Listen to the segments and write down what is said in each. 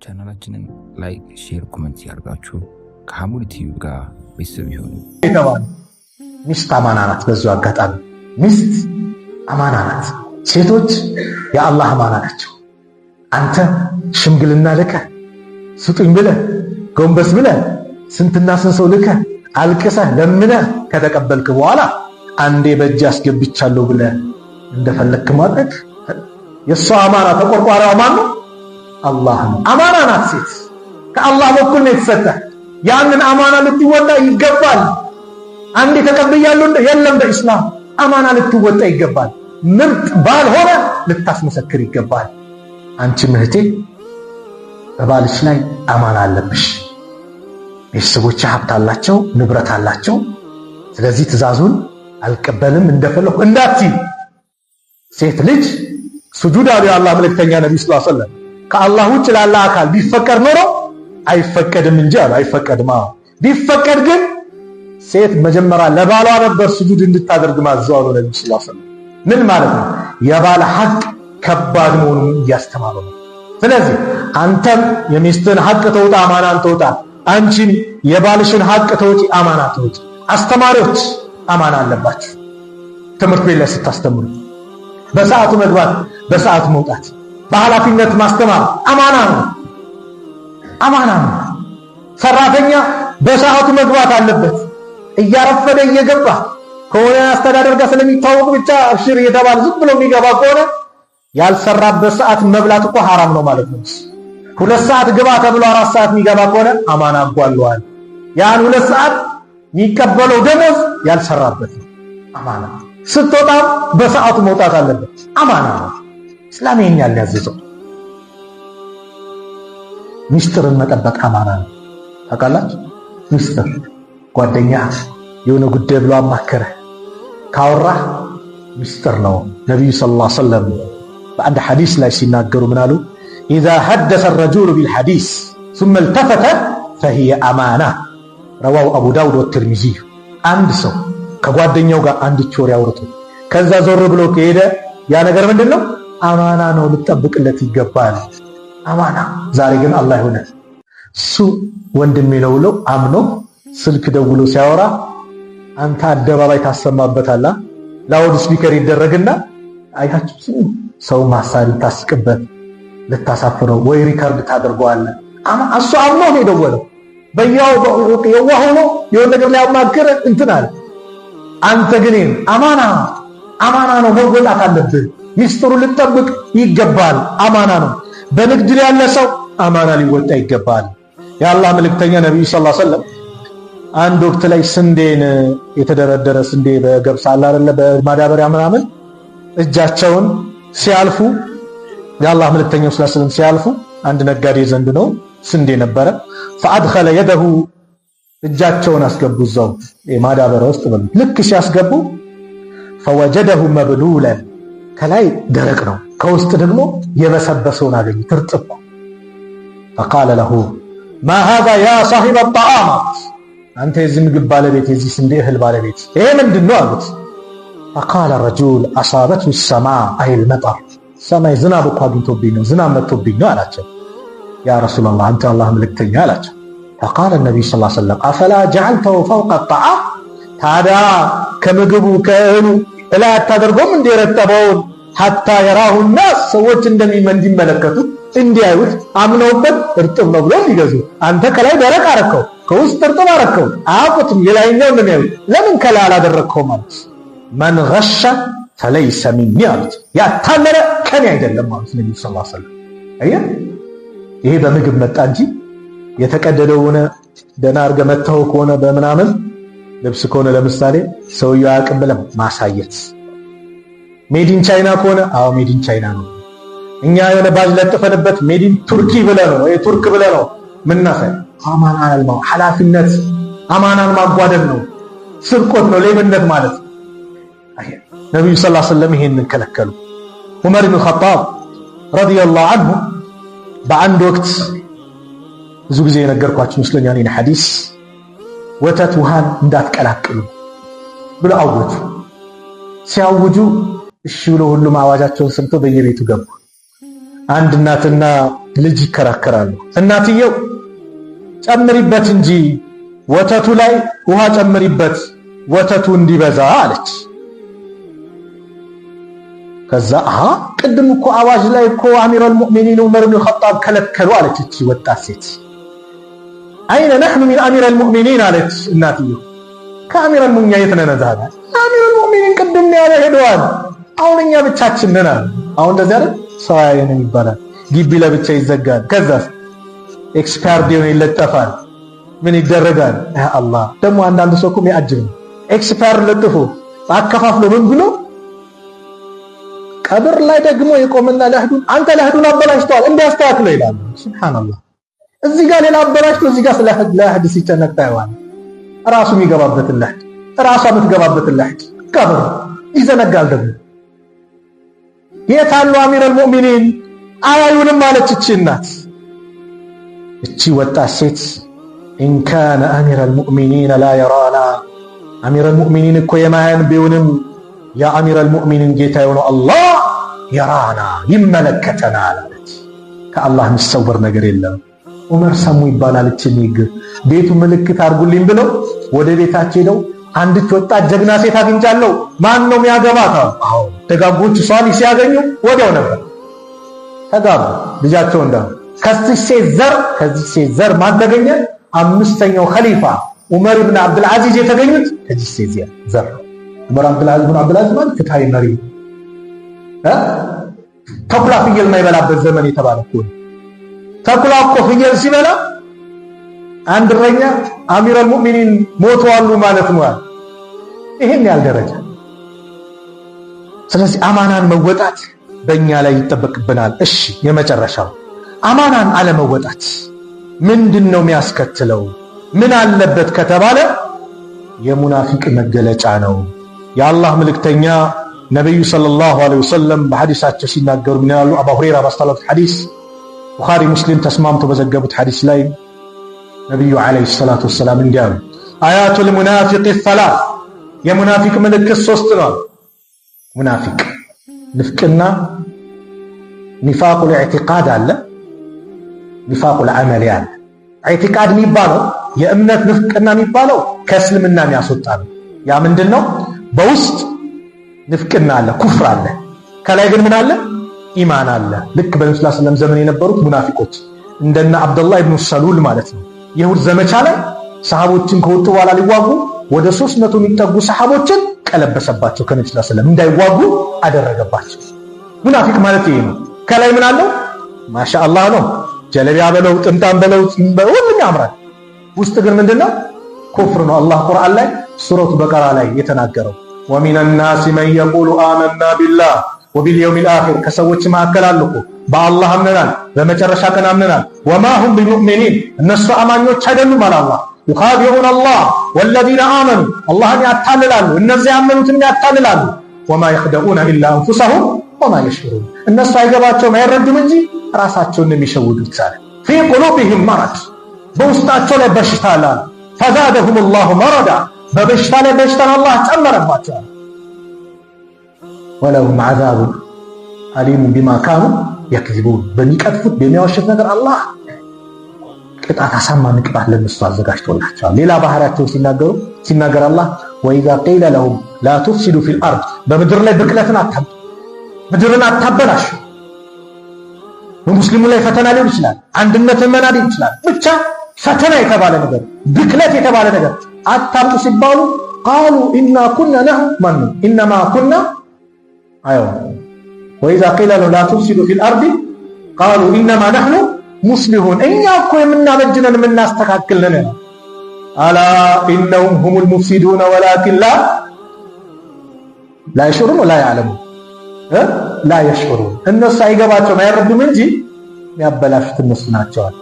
ቻናላችንን ላይክ፣ ሼር፣ ኮሜንት ያርጋችሁ ከሐሙድ ቲቪ ጋር ቤተሰብ ይሁኑ። ሚስት አማና ናት። በዚሁ አጋጣሚ ሚስት አማና ናት። ሴቶች የአላህ አማና ናቸው። አንተ ሽምግልና ልከህ ስጡኝ ብለህ ጎንበስ ብለህ ስንትና ስንት ሰው ልከህ አልቅሰህ ለምነህ ከተቀበልክ በኋላ አንዴ በእጅ አስገብቻለሁ ብለህ እንደፈለክ ማድረግ የሷ አማና ተቆርቋሪው ማን ነው? አላህ ነው። አማና ናት ሴት ከአላህ በኩል ነው የተሰጠህ። ያንን አማና ልትወጣ ይገባል። አንዴ ተቀበያለሁ የለም በእስላም አማና ልትወጣ ይገባል። ምርጥ ባል ሆነ ልታስመሰክር ይገባል። አንቺ እህቴ በባልሽ ላይ አማና አለብሽ። ቤተሰቦች ሀብት አላቸው፣ ንብረት አላቸው። ስለዚህ ትእዛዙን አልቀበልም እንደፈለኩ እንዳትይ። ሴት ልጅ ሱጁድ አሉ የአላህ መልእክተኛ ነብዩ ሰለላሁ ዐለይሂ ወሰለም ከአላህ ውጭ ላለ አካል ቢፈቀድ ኖሮ አይፈቀድም እንጂ አሉ። አይፈቀድም። ቢፈቀድ ግን ሴት መጀመሪያ ለባሏ ነበር ሱጁድ እንድታደርግ ማዘው አሉ ነብዩ ሰለላሁ ዐለይሂ ወሰለም። ምን ማለት ነው? የባል ሐቅ ከባድ መሆኑን እያስተማሩ ነው። ስለዚህ አንተም የሚስትን ሐቅ ተውጣ፣ አማናን ተውጣ። አንቺም የባልሽን ሐቅ ተውጪ፣ አማና ተውጪ። አስተማሪዎች አማና አለባችሁ። ትምህርት ቤት ላይ ስታስተምሩ በሰዓቱ መግባት፣ በሰዓቱ መውጣት፣ በኃላፊነት ማስተማር አማና ነው። አማና ነው። ሰራተኛ በሰዓቱ መግባት አለበት። እያረፈደ እየገባ ከሆነ አስተዳደር ጋር ስለሚታወቅ ብቻ አብሽር እየተባለ ዝም ብሎ የሚገባ ከሆነ ያልሰራበት ሰዓት መብላት እኮ ሐራም ነው ማለት ነው። 2 ሰዓት ግባ ተብሎ 4 ሰዓት የሚገባ ከሆነ አማና አጓለዋል። ያን 2 ሰዓት የሚቀበለው ደሞዝ ያልሰራበት ነው። አማና ስትወጣም በሰዓቱ መውጣት አለበት። አማና ነው። እስላም ይሄን ያዘዘው። ሚስጥርን መጠበቅ አማና ነው። ታውቃላችሁ? ሚስጥር ጓደኛ የሆነ ጉዳይ ብሎ አማከረ ካወራህ ሚስጥር ነው። ነብዩ ሰለላሁ ዐለይሂ ወሰለም በአንድ ሐዲስ ላይ ሲናገሩ ምን አሉ? إذا حدث الرجل بالحديث ثم التفت فهي أمانة رواه أبو داود والترمذي። አንድ ሰው ከጓደኛው ጋር አንድ ቾር ያወርቱ ከዛ ዞር ብሎ ከሄደ ያ ነገር ምንድነው? አማና ነው። ልጠብቅለት ይገባል። አማና። ዛሬ ግን አላህ ይሆነ እሱ ወንድሜ ነው ብሎ አምኖ ስልክ ደውሎ ሲያወራ አንተ አደባባይ ታሰማበታላ። ላውድ ስፒከር ይደረግና አይታችሁ ሰው ማሳሪ ታስቅበት ልታሳፍረው ወይ ሪከርድ ታደርገዋለህ። እሱ አምኖ ነው የደወለው። በያው የዋህ ሆኖ የሆነ ነገር ላይ አማከረ እንትን አለ። አንተ ግን አማና ነው መወጣት አለብህ። ሚስጥሩ ልጠብቅ ይገባል። አማና ነው። በንግድ ላይ ያለ ሰው አማና ሊወጣ ይገባል። የአላህ መልእክተኛ ነብዩ ሰለላሁ ዐለይሂ ወሰለም አንድ ወቅት ላይ ስንዴን የተደረደረ ስንዴ በገብስ አለ አይደለ በማዳበሪያ ምናምን እጃቸውን ሲያልፉ የአላህ መልእክተኛ ሰለላሁ ዐለይሂ ወሰለም ሲያልፉ አንድ ነጋዴ ዘንድ ነው ስንዴ ነበረ። فادخل يده እጃቸውን አስገቡ እዛው የማዳበሪያ ውስጥ በሉ። ልክ ሲያስገቡ فوجده مبلولا ከላይ ደረቅ ነው፣ ከውስጥ ደግሞ የበሰበሰውን አገኙ፣ ትርጥብ። فقال له ما هذا يا صاحب الطعام አንተ የዚህ ምግብ ባለቤት፣ የዚህ ስንዴ እህል ባለቤት ይሄ ምንድነው አሉት። فقال الرجل اصابته السماء اي المطر ሰማይ ዝናብ እኮ አግኝቶብኝ ነው፣ ዝናብ መጥቶብኝ ነው አላቸው። ያ ረሱላህ አንተ አላህ መልእክተኛ አላቸው። فقال النبي صلى الله عليه وسلم افلا جعلته فوق الطعام ታዲያ ከምግቡ ከእህሉ እላ አታደርጎም እንደረጠበውን حتى يراه الناس ሰዎች እንዲመለከቱት እንዲያዩት አምነውበት እርጥብ ነው ብለው እንዲገዙ። አንተ ከላይ ደረቅ አረከው፣ ከውስጥ እርጥብ አረከው። አያውቁትም የላይኛው እንደሚያዩት። ለምን ከላይ አላደረከው ማለት? من غش فليس مني አሉት። ያታለለ ከኔ አይደለም ማለት ነብዩ ሰለላሁ ዐለይሂ ወሰለም። አየህ፣ ይሄ በምግብ መጣ እንጂ የተቀደደው ሆነ ደህና አድርገህ መተው ከሆነ በምናምን ልብስ ከሆነ ለምሳሌ ሰውየው አያውቅም ብለህ ማሳየት። ሜዲን ቻይና ከሆነ አዎ ሜዲን ቻይና ነው። እኛ የሆነ ባጅ ለጥፈንበት ሜዲን ቱርኪ ብለህ ነው ወይ ቱርክ ብለህ ነው ምናሳይ። አማናን ነው፣ ኃላፊነት አማናን ማጓደል ነው፣ ስርቆት ነው፣ ሌብነት ማለት ነው። አየህ ነብዩ ሰለላሁ ዐለይሂ ወሰለም ይሄንን ከለከሉ። ዑመር ኢብኑ ኸጣብ ረዲየላሁ ዐንሁ በአንድ ወቅት ብዙ ጊዜ የነገርኳችሁ ይመስለኛል ይሄን ሐዲስ ወተት ውሃን እንዳትቀላቅሉ ብለው አወጁ። ሲያውጁ እሺ ብሎ ሁሉም አዋጃቸውን ሰምተው በየቤቱ ገቡ። አንድ እናትና ልጅ ይከራከራሉ። እናትየው ጨምሪበት እንጂ ወተቱ ላይ ውሃ ጨምሪበት ወተቱ እንዲበዛ አለች። ከዛ ቅድም እኮ አዋጅ ላይ እኮ አሚረል ሙእሚኒን ዑመር ኢብኑ ኸጣብ ከለከሉ አለች እቺ ወጣት ሴት። አይነ ነህኑ ሚን አሚረል ሙእሚኒን አለች እናትየው። ከአሚረል ሙእሚኒን የት ነን ዛሬ? አሚረል ሙእሚኒን ቅድም ያለ ሄደዋል፣ አሁን እኛ ብቻችን ነን አለ። አሁን እንደዚህ አይደል ሰው ያየን ይባላል። ግቢ ለብቻ ይዘጋል። ከዛስ ኤክስፓየርድ ዴውን ይለጠፋል። ምን ይደረጋል? ያ አላህ ደግሞ አንዳንድ ሰው እኮ የሚያጅብ ኤክስፓየር ለጥፎ አከፋፍሎ ምን ብሎ ቀብር ላይ ደግሞ የቆመና ለህዱን አንተ ለህዱን አበላሽቷል እንዲያስተካክለው ይላል። ሱብሃንአላህ እዚህ ጋር ሌላ አበላሽቶ እዚህ ጋር ለህድ ሲጨነቅ ታየዋል። ራሱ የሚገባበትን ለህድ ራሷ የምትገባበትን ለህድ ቀብር ይዘነጋል። ደግሞ የታሉ አሚረል ሙእሚኒን አያዩንም ማለች እቺ እናት። እቺ ወጣት ሴት ኢን ካነ አሚረል ሙእሚኒን ላ የራና አሚረል ሙእሚኒን እኮ የማያን ቢሆንም ያ አሚረል ሙእሚኒን ጌታ የሆነው አላህ የራና ይመለከተናል አለች። ከአላህ የሚሰወር ነገር የለም። ዑመር ሰሙ ይባላል። እቺ ንግግር ቤቱ ምልክት አድርጉልኝ ብለው ወደ ቤታቸው ሄደው አንዲት ወጣት ጀግና ሴት አግኝቻለሁ ማን ነው የሚያገባት? አዎ ደጋጎቹ ሷሊህ ሲያገኙ ወዲያው ነበር ተጋቡ። ልጃቸው እንዳው ከዚህ ሴት ዘር ማን ተገኘ? አምስተኛው ኸሊፋ ዑመር ኢብኑ አብዱል አዚዝ የተገኙት ከዚህ ሴት ዘር። ዑመር ኢብኑ አብዱል አዚዝ ማለት ፍትሃዊ መሪ ተኩላ ፍየል የማይበላበት ዘመን የተባለ እኮ ተኩላ እኮ ፍየል ሲበላ አንድ እረኛ አሚረል ሙእሚኒን ሞተዋል ማለት ነው። ይሄን ያህል ደረጃ። ስለዚህ አማናን መወጣት በእኛ ላይ ይጠበቅብናል። እሺ የመጨረሻው አማናን አለመወጣት ምንድነው የሚያስከትለው? ምን አለበት ከተባለ የሙናፊቅ መገለጫ ነው። የአላህ መልእክተኛ ነብዩ ሰለላሁ ዐለይሂ ወሰለም በሐዲሳቸው ሲናገሩ ምን ያሉ? አቡ ሁረይራ ባስተላለፉት ሐዲስ ቡኻሪ ሙስሊም ተስማምተው በዘገቡት ሐዲስ ላይ ነብዩ ዐለይሂ ሰላቱ ወሰላም እንዲያሉ አያቱል ሙናፊቅ ሰላስ የሙናፊቅ ምልክት 3 ነው። ሙናፊቅ ንፍቅና ኒፋቁል ኢዕቲቃድ አለ፣ ኒፋቁል አመል አለ። ኢዕቲቃድ የሚባለው የእምነት ንፍቅና የሚባለው ከእስልምና የሚያስወጣ ነው። ያ ምንድነው? በውስጥ ንፍቅና አለ፣ ኩፍር አለ፣ ከላይ ግን ምን አለ? ኢማን አለ። ልክ በነብዩ ሰለላሁ ዐለይሂ ወሰለም ዘመን የነበሩት ሙናፊቆች እንደነ አብዱላህ ኢብኑ ሰሉል ማለት ነው። የሁድ ዘመቻ ላይ ሰሃቦችን ከወጡ በኋላ ሊዋጉ ወደ 300 የሚጠጉ ሰሃቦችን ቀለበሰባቸው። ከነብዩ ሰለላሁ ዐለይሂ ወሰለም እንዳይዋጉ አደረገባቸው። ሙናፊቅ ማለት ይሄ ነው። ከላይ ምን አለው? ማሻአላህ ነው፣ ጀለቢያ በለው ጥምጣም በለው ሁሉም ያምራል። ውስጥ ግን ምንድነው? ኩፍር ነው። አላህ ቁርአን ላይ ሱረቱ በቀራ ላይ የተናገረው ወሚነ ናሲ መን የቁሉ አመና ቢላህ ወቢልየውሚል አኺር ከሰዎች መካከል አሉ እኮ በአላህ አምነናል በመጨረሻ ቀን አምነናል ወማ ሁም ቢሙእሚኒን እነሱ አማኞች አይደሉም አለ አላህ። ዩኻዲዑነ አላህ ወለዚነ አመኑ አላህን ያታልላሉ፣ እነዚያ ያመኑትን ያታልላሉ። ወማ የኽደዑነ ኢላ አንፉሰሁም ወማ የሽዑሩን እነሱ አይገባቸውም አይረዱም እንጂ ራሳቸውን የሚሸውዱት አለ። ፊ ቁሉቢሂም መረድ በውስጣቸው ላይ በሽታ አለ። ፈዛደሁም አላሁ መረዳ በበሽታ ላይ በሽታን አላህ ጨመረባቸው። ወለሁም ዐዛቡን አሊሙን ቢማ ካኑ የክዚቡን በሚቀጥፉት በሚያወሽት ነገር አላህ ቅጣት አሳማሚ ቅጣት ለነሱ አዘጋጅቶላቸዋል። ሌላ ባህሪያቸውን ሲናገር አላህ ወኢዛ ቂለ ለሁም ላ ቱፍሲዱ ፊል አርድ በምድር ላይ ብክለትን አታምጡ፣ ምድርን አታበላሹ። በሙስሊሙ ላይ ፈተና ሊሆን ይችላል፣ አንድነትን መናድ ይችላል። ብቻ ፈተና የተባለ ነገር ብክለት የተባለ ነገር አታምጡ ሲባሉ ቃሉ ኢና ኩና ነህኑ ማን ኢነማ ኩና አይዋ ወኢዛ ቂለ ለሁም ላ ቱፍሲዱ ፊል አርድ ቃሉ ኢነማ ነህኑ ሙስሊሁን እኛ እኮ የምናበጅነን የምናስተካክልነን። አላ ኢነሁም ሁሙል ሙፍሲዱነ ወላኪን ላ የሽዑሩን ወላ ያዕለሙን ላ የሽዑሩን እነሱ አይገባቸውም አይረዱም እንጂ የሚያበላሹት እነሱ ናቸዋል።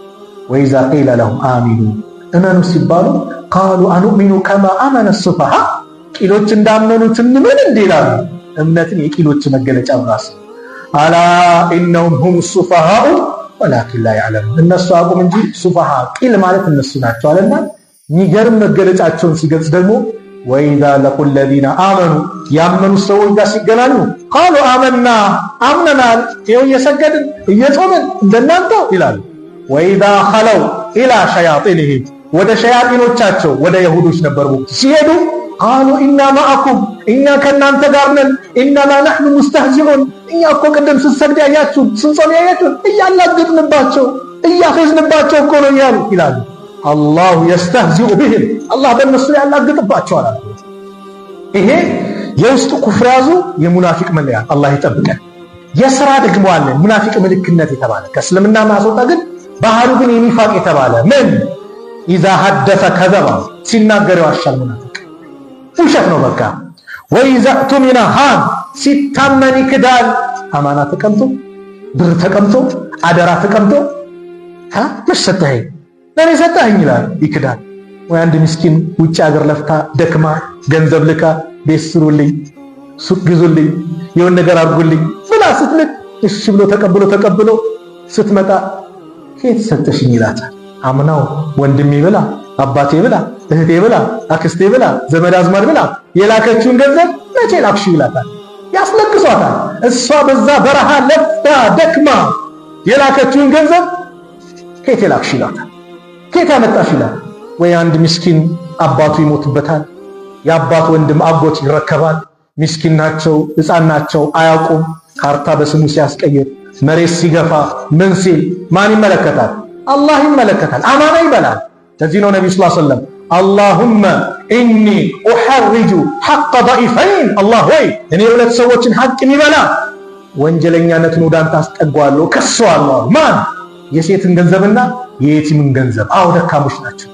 ወኢዛ ቂለ ለሁም አሚኑ እመኑ ሲባሉ ቃሉ አኑእሚኑ ከማ አመነ ሱፈሃ ቂሎች እንዳመኑት እንመን እንዴ ይላሉ። እምነትን የቂሎች መገለጫ ራስ አላ ኢነሁም ሁሙ ሱፈሃኡ ወላኪን ላ ያዕለሙን እነሱ አቁም እንጂ ሱፈሃ ቂል ማለት እነሱ ናቸው አለና የሚገርም መገለጫቸውን ሲገልጽ ደግሞ ወኢዛ ለቁል ለዚነ አመኑ ያመኑ ሰዎች ጋር ሲገናኙ ቃሉ አመና አምነናል፣ ይኸው እየሰገድን እየጾምን እንደናንተው ይላሉ። ወኢዛ ኸለው ኢላ ሸያጢንሂም ወደ ሸያጢኖቻቸው ወደ የሁዶች ነበር ሲሄዱ ቃሉ ኢና ማአኩም እኛ ከእናንተ ጋር ነን፣ ኢነማ ነሕኑ ሙስተህዚኡን እኛ እኮ ቅድም ስትሰግድ ያያችሁን ስንጾም ያያችሁን እያላገጥንባቸው እያፌዝንባቸው እኮ ነው እያሉ ይላሉ። አላሁ የስተህዚኡ ቢህም አላህ በእነሱ ያላግጥባቸዋል። ይሄ የውስጡ ኩፍር ያዙ የሙናፊቅ መለያ አላህ ይጠብቀን። የሥራ ደግሞ አለ ሙናፊቅ ምልክነት የተባለ ከእስልምና ማስወጣ ግን ባህሩ ግን የሚፋቅ የተባለ ምን ኢዛ ሐደፈ ከዘባ ሲናገር ይዋሻል። ሙናፊቅ ውሸት ነው በቃ። ወኢዛ እቱሚነ ኻን ሲታመን ይክዳል። አማና ተቀምጦ ብር ተቀምጦ አደራ ተቀምጦ መች ሰጠኸኝ ለኔ ሰጠኸኝ ይላል፣ ይክዳል። ወይ አንድ ምስኪን ውጭ ሀገር ለፍታ ደክማ ገንዘብ ልካ ቤት ስሩልኝ፣ ሱቅ ግዙልኝ፣ የሆነ ነገር አድርጉልኝ ብላ ስትልክ እሺ ብሎ ተቀብሎ ስትመጣ ከየት ሰጠሽኝ ይላታል። አምናው ወንድሜ ብላ አባቴ ብላ እህቴ ብላ አክስቴ ብላ ዘመድ አዝማድ ብላ የላከችውን ገንዘብ መቼ ላክሽ ይላታል። ያስለቅሷታል። እሷ በዛ በረሃ ለፍታ ደክማ የላከችውን ገንዘብ ከየት ላክሽ ይላታል። ከየት ያመጣሽ ይላል። ወይ አንድ ምስኪን አባቱ ይሞትበታል፣ የአባት ወንድም አጎት ይረከባል። ምስኪን ናቸው፣ ሕፃን ናቸው፣ አያውቁም። ካርታ በስሙ ሲያስቀይር መሬት ሲገፋ ምን ሲል ማን ይመለከታል? አላህ ይመለከታል። አማና ይበላል። ለዚህ ነው ነብዩ ሰለላሁ ዐለይሂ ወሰለም አላሁመ ኢኒ ኡሐርጁ ሐቀ ضعيفين አላህ ወይ እኔ ሁለት ሰዎችን ሐቅ የሚበላ ወንጀለኛነትን ወደ አንተ አስጠጓለሁ ከሷለሁ። ማን? የሴትን ገንዘብና የየቲምን ገንዘብ። አዎ ደካሞች ናቸው።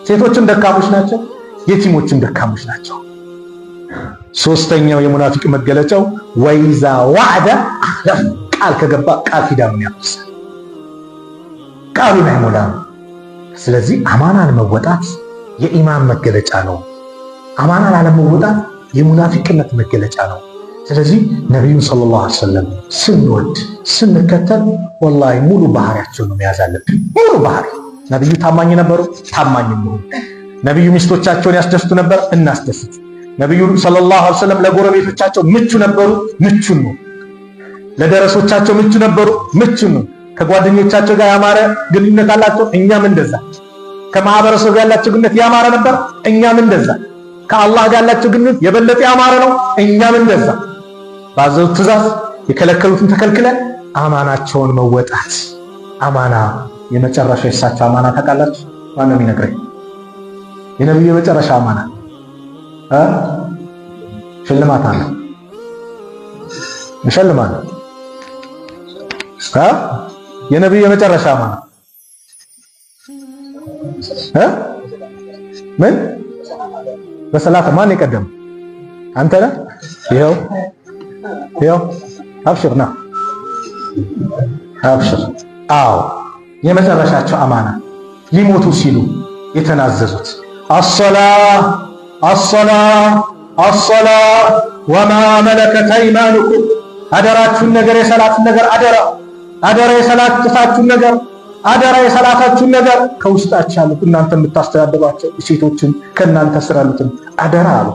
ሴቶችም ደካሞች ናቸው፣ የቲሞችም ደካሞች ናቸው። ሶስተኛው የሙናፊቅ መገለጫው ወኢዛ ወዐደ አኽለፈ ቃል ከገባ ቃል ኪዳኑን ያፈርሳል፣ ቃሉን አይሞላም። ስለዚህ አማናን መወጣት የኢማን መገለጫ ነው። አማናን አለመወጣት የሙናፊቅነት መገለጫ ነው። ስለዚህ ነቢዩን ሰለላሁ ዐለይሂ ወሰለም ስንወድ ስንከተል ወላሂ ሙሉ ባህሪያቸው ነው መያዝ አለብን። ሙሉ ባህሪ። ነቢዩ ታማኝ ነበሩ፣ ታማኝ ነው። ነቢዩ ሚስቶቻቸውን ያስደስቱ ነበር፣ እናስደስት። ነቢዩ ሰለላሁ ዐለይሂ ወሰለም ለጎረቤቶቻቸው ምቹ ነበሩ፣ ምቹ ነው። ለደረሶቻቸው ምቹ ነበሩ፣ ምቹ ነው። ከጓደኞቻቸው ጋር ያማረ ግንኙነት አላቸው፣ እኛም እንደዛ። ከማህበረሰቡ ጋር ያላቸው ግንኙነት ያማረ ነበር፣ እኛም እንደዛ። ከአላህ ጋር ያላቸው ግንኙነት የበለጠ ያማረ ነው፣ እኛም እንደዛ። ባዘዙት ትእዛዝ የከለከሉትን ተከልክለን አማናቸውን መወጣት። አማና የመጨረሻ የሳቸው አማና ታውቃላችሁ? ማን ነው የሚነግረኝ? የነብዩ የመጨረሻ አማና ሽልማት አለ። እንሸልማል። የነብዩ የመጨረሻ አማና ምን? በሰላት ማን የቀደም? አንተ ነህ። ይኸው አብሽርና አብሽር። አዎ የመጨረሻቸው አማና ሊሞቱ ሲሉ የተናዘዙት አሰላ ወማ መለከት አይማኑኩም አደራችሁን ነገር የሰላትን ነገር አደራ የሰላታችሁን ነገር አደራ የሰላታችሁን ነገር ከውስጣችሁ ያሉት እናንተ የምታስተዳድሯቸው ሴቶችን ከእናንተ ስር ያሉትን አደራ አሉ።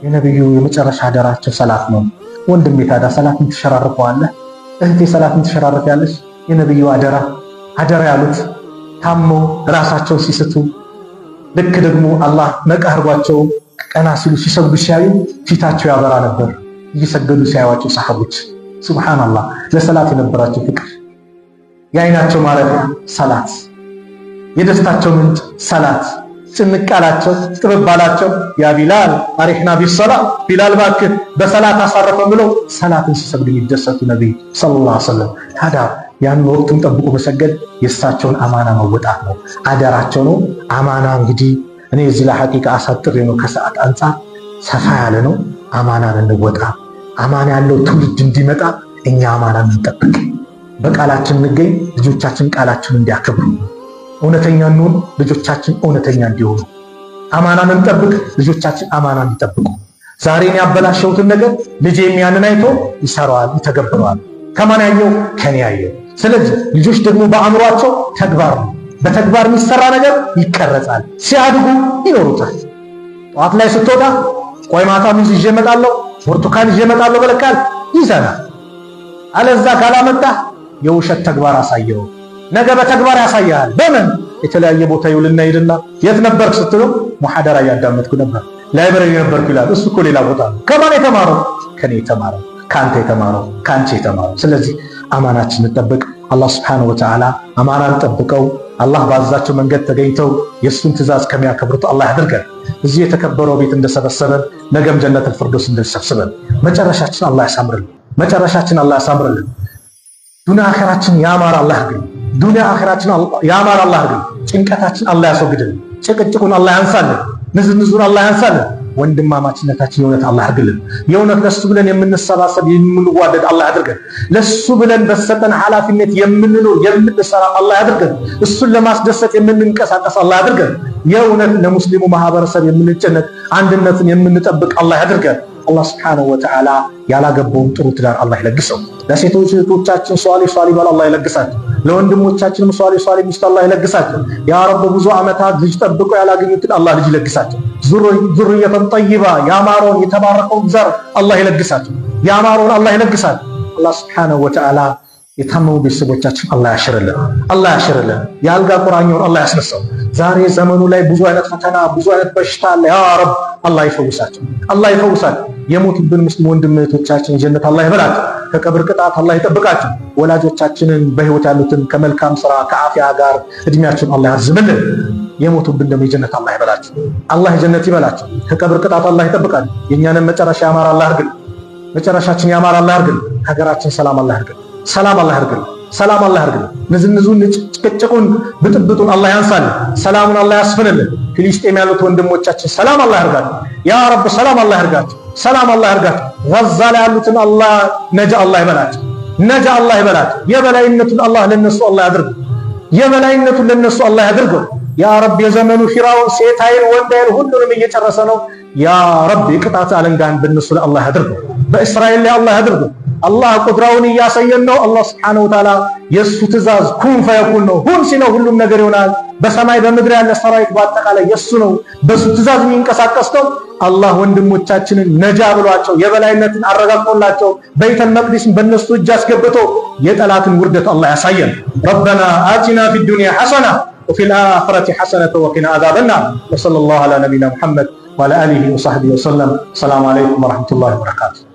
የነብዩ የመጨረሻ አደራቸው ሰላት ነው። ወንድሜ ታዲያ ሰላትን ትሸራርፈዋለህ? እህቴ ሰላትን ትሸራርፊያለሽ? የነብዩ አደራ ያሉት ታሞ ራሳቸውን ሲስቱ ልክ ደግሞ አላህ ነቃ አድርጓቸው ቀና ሲሉ ሲሰግዱ ሲያዩ ፊታቸው ያበራ ነበር። እየሰገዱ ሲያዩዋቸው ሰሃቦች ሱብሃንአላህ ለሰላት የነበራቸው ፍቅር፣ የአይናቸው ማረፊያ ሰላት፣ የደስታቸው ምንጭ ሰላት። ጭንቅ አላቸው ጥብብ አላቸው ያ ቢላል አሪሕና ቢሰላ ቢላል እባክህ በሰላት አሳረፈን ብለው ሰላትን ሲሰግዱ የሚደሰቱ ነብይ ሰለላሁ ዐለይሂ ወሰለም። ታዲያ ያን ወቅቱን ጠብቆ መሰገድ የእሳቸውን አማና መወጣት ነው፣ አደራቸው ነው። አማና እንግዲህ እኔ እዚህ ላይ ሐቂቃ አሳጥሬ ነው፣ ከሰዓት አንጻር ሰፋ ያለ ነው። አማናን እንወጣ። አማና ያለው ትውልድ እንዲመጣ እኛ አማናን እንጠብቅ። በቃላችን እንገኝ፣ ልጆቻችን ቃላችን እንዲያከብሩ፣ እውነተኛ እንሆን፣ ልጆቻችን እውነተኛ እንዲሆኑ። አማናን እንጠብቅ፣ ልጆቻችን አማናን እንዲጠብቁ። ዛሬን ያበላሸውትን ነገር ልጄም ያንን አይቶ ይሰራዋል፣ ይተገብረዋል። ከማን ያየው? ከኔ ያየው። ስለዚህ ልጆች ደግሞ በአእምሯቸው ተግባር ነው። በተግባር የሚሰራ ነገር ይቀረጻል፣ ሲያድጉ ይኖሩታል። ጠዋት ላይ ስትወጣ ቆይ ማታ ሙዝ ይዤ እመጣለሁ፣ ብርቱካን ይዤ እመጣለሁ በለካል ይዘናል። አለዛ ካላመጣ የውሸት ተግባር አሳየው። ነገ በተግባር ያሳያል። በምን የተለያየ ቦታ ይውልና ይድና የት ነበርክ ስትለው ሙሐደራ እያዳመጥኩ ነበር፣ ላይብረሪ ነበርኩ ይላል። እሱ እኮ ሌላ ቦታ ነው። ከማን የተማረው? ከኔ የተማረው፣ ካንተ የተማረው፣ ካንቺ የተማረው። ስለዚህ አማናችን እንጠብቅ። አላህ ሱብሓነሁ ወተዓላ አማናን ጠብቀው አላህ ባዛቸው መንገድ ተገኝተው የእሱን ትእዛዝ ከሚያከብሩት አላህ ያድርገን። እዚህ የተከበረው ቤት እንደሰበሰበን ነገም ጀነቱል ፊርደውስ እንደሰብስበን። መጨረሻችን አላህ ያሳምርልን። መጨረሻችን አላህ ያሳምርልን። ዱንያ አኺራችን ያማረ አላህ ያድርግልን። ዱንያ አኺራችን ያማረ አላህ ያድርግልን። ጭንቀታችን አላህ ያስወግድልን። ጭቅጭቁን አላህ ያንሳልን። ንዝንዙን አላህ ያንሳልን። ወንድማማችነታችን የእውነት አላህ ያድርግልን። የእውነት ለሱ ብለን የምንሰባሰብ የምንዋደድ አላህ ያድርገን። ለሱ ብለን በሰጠን ኃላፊነት የምንኖር የምንሰራ አላህ ያድርገን። እሱን ለማስደሰት የምንንቀሳቀስ አላህ ያድርገን። የእውነት ለሙስሊሙ ማህበረሰብ የምንጨነቅ አንድነትን የምንጠብቅ አላህ ያድርገን። አላህ ሱብሓነሁ ወተዓላ ያላገባውን ጥሩ ትዳር አላህ ይለግሰው። ለሴቶች እህቶቻችን ሷሊህ ባል አላህ ይለግሳቸው። ለወንድሞቻችንም ሷሊህ ሚስት አላህ ይለግሳቸው። ያ ረብ ብዙ ዓመታት ልጅ ጠብቀው ያላገኙትን አላህ ልጅ ይለግሳቸው። ዙርየተን ጠይባ ያማረውን የተባረከውን ዘር አላህ ይለግሳቸው። ያማረውን አላህ ይለግሳቸው። አላህ ሱብሓነሁ ወተዓላ የታመሙ ቤተሰቦቻችን አላህ ያሽርልን። አላህ ያሽርልን። የአልጋ ቁራኛውን አላህ ያስነሳው። ዛሬ ዘመኑ ላይ ብዙ አይነት ፈተና፣ ብዙ አይነት በሽታ አለ። ያ ረብ አላህ ይፈውሳቸው። አላህ ይፈውሳቸው። የሞቱብን ሙስሊም ወንድም እህቶቻችን ጀነት አላህ ይበላቸው። ከቀብር ቅጣት አላህ ይጠብቃቸው። ወላጆቻችንን በህይወት ያሉትን ከመልካም ስራ ከአፊያ ጋር እድሜያቸውን አላህ ያርዝምልን። የሞቱብን ደግሞ የጀነት አላህ ይበላቸው። አላህ የጀነት ይበላቸው። ከቀብር ቅጣት አላህ ይጠብቃቸው። የእኛንም መጨረሻ ያማረ አላህ ያድርግልን። መጨረሻችን ያማረ አላህ ያድርግልን። ሀገራችን ሰላም አላህ ያድርግልን። ሰላም አላህ ያድርግልን። ሰላም አላህ ያድርግልን። ንዝንዙን ጭቅጭቁን ብጥብጡን አላህ ያንሳልን። ሰላሙን አላህ ያስፍንልን። ፍልስጤም ያሉት ወንድሞቻችን ሰላም አላህ ያድርጋቸው። ያ ረብ ሰላም አላህ ያድርጋቸው። ሰላም አላህ ያድርጋቸው። ጋዛ ላይ ያሉትን አላህ ነጃ አላህ ይበላቸው። ነጃ አላህ ይበላቸው። የበላይነቱን አላህ ለነሱ አላህ ያድርገው። የበላይነቱን ለነሱ አላህ ያድርገው። ያ ረብ የዘመኑ ፊራውን ሴት ኃይል ወንድ ኃይል ሁሉንም እየጨረሰ ነው። ያ ረብ የቅጣት አለንጋን በነሱ ላይ አላህ ያድርገው። በእስራኤል ላይ አላህ ያድርገው። አላህ ቁድራውን እያሳየን ነው። አላህ ሱብሓነሁ ወተዓላ የእሱ ትእዛዝ ኩን ፈየኩን ነው። ሁን ሲለው ሁሉም ነገር ይሆናል። በሰማይ በምድር ያለ ሰራዊት በአጠቃላይ የእሱ ነው። በእሱ ትእዛዝ የሚንቀሳቀስ ነው። አላህ ወንድሞቻችንን ነጃ ብሏቸው የበላይነትን አረጋግጦላቸው በይተል መቅዲስን በእነሱ እጅ አስገብቶ የጠላትን ውርደት አላህ ያሳየን። ረበና አቲና ፊ ዱንያ ሐሰና ወፊል አኺረቲ ሐሰነተ ወቂና አዛበናር። ወሰለላሁ ዐላ ነቢይና ሙሐመድ ወዐላ አሊሂ ወሰሕቢሂ ወሰለም። ሰላም አለይኩም ወረሕመቱላሂ ወበረካቱህ።